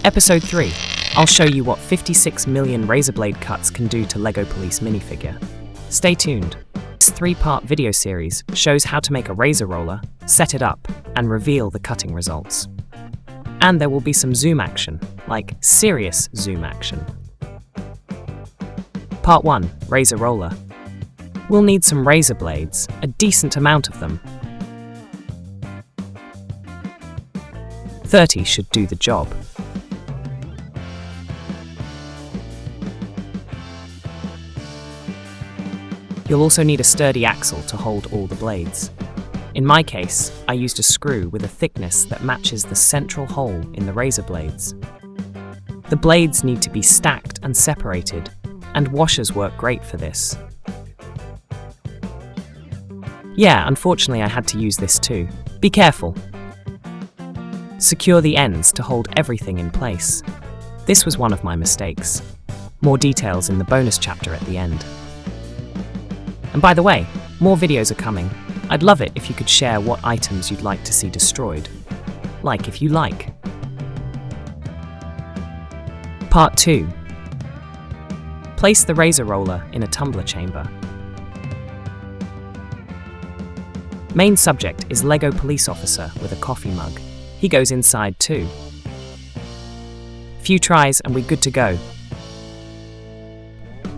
Episode 3. I'll show you what 56 million razor blade cuts can do to LEGO Police minifigure. Stay tuned. This 3-part video series shows how to make a razor roller, set it up, and reveal the cutting results. And there will be some zoom action, like serious zoom action. Part 1. Razor roller. We'll need some razor blades, a decent amount of them. 30 should do the job. You'll also need a sturdy axle to hold all the blades. In my case, I used a screw with a thickness that matches the central hole in the razor blades. The blades need to be stacked and separated, and washers work great for this. Yeah, unfortunately I had to use this too. Be careful. Secure the ends to hold everything in place. This was one of my mistakes. More details in the bonus chapter at the end. And by the way, more videos are coming. I'd love it if you could share what items you'd like to see destroyed. Like if you like. Part 2. Place the razor roller in a tumbler chamber. Main subject is LEGO police officer with a coffee mug. He goes inside too. Few tries and we're good to go.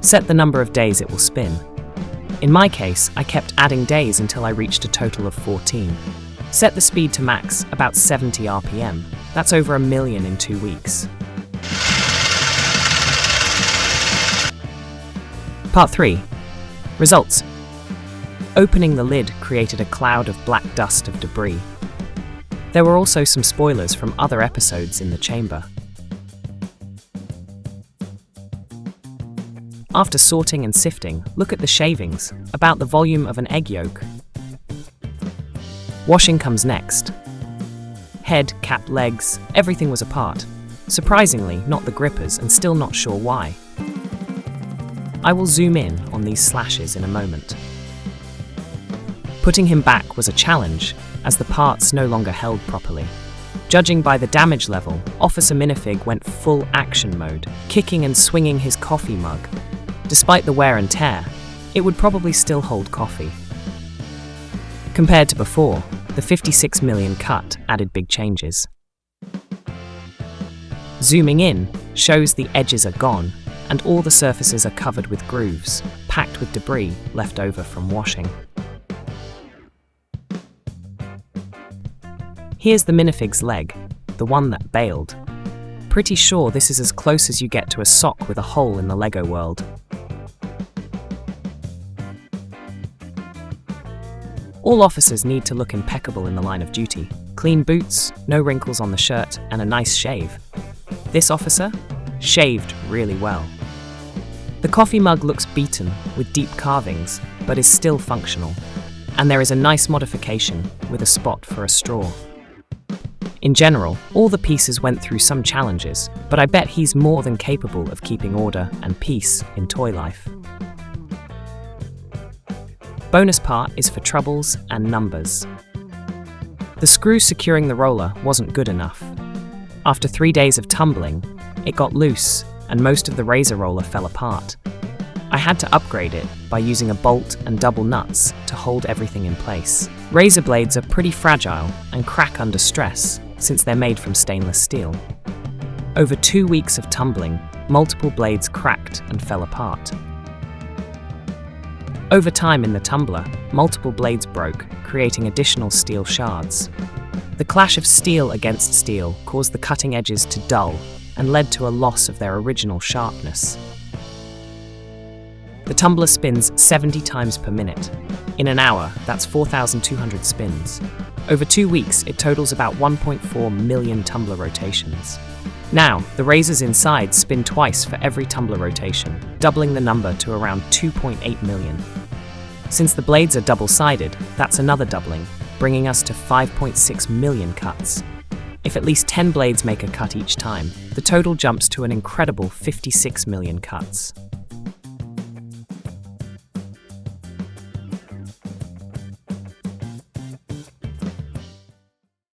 Set the number of days it will spin. In my case, I kept adding days until I reached a total of 14. Set the speed to max, about 70 RPM. That's over 1 million in 2 weeks. Part 3. Results. Opening the lid created a cloud of black dust of debris. There were also some spoilers from other episodes in the chamber. After sorting and sifting, look at the shavings, about the volume of an egg yolk. Washing comes next. Head, cap, legs, everything was apart. Surprisingly, not the grippers, and still not sure why. I will zoom in on these slashes in a moment. Putting him back was a challenge, as the parts no longer held properly. Judging by the damage level, Officer Minifig went full action mode, kicking and swinging his coffee mug. Despite the wear and tear, it would probably still hold coffee. Compared to before, the 56 million cut added big changes. Zooming in shows the edges are gone, and all the surfaces are covered with grooves, packed with debris left over from washing. Here's the minifig's leg, the one that bailed. Pretty sure this is as close as you get to a sock with a hole in the LEGO world. All officers need to look impeccable in the line of duty. Clean boots, no wrinkles on the shirt, and a nice shave. This officer? Shaved really well. The coffee mug looks beaten, with deep carvings, but is still functional. And there is a nice modification, with a spot for a straw. In general, all the pieces went through some challenges, but I bet he's more than capable of keeping order and peace in toy life. Bonus part is for troubles and numbers. The screw securing the roller wasn't good enough. After 3 days of tumbling, it got loose and most of the razor roller fell apart. I had to upgrade it by using a bolt and double nuts to hold everything in place. Razor blades are pretty fragile and crack under stress since they're made from stainless steel. Over 2 weeks of tumbling, multiple blades cracked and fell apart. Over time in the tumbler, multiple blades broke, creating additional steel shards. The clash of steel against steel caused the cutting edges to dull and led to a loss of their original sharpness. The tumbler spins 70 times per minute. In an hour, that's 4,200 spins. Over 2 weeks, it totals about 1.4 million tumbler rotations. Now, the razors inside spin twice for every tumbler rotation, doubling the number to around 2.8 million. Since the blades are double-sided, that's another doubling, bringing us to 5.6 million cuts. If at least 10 blades make a cut each time, the total jumps to an incredible 56 million cuts.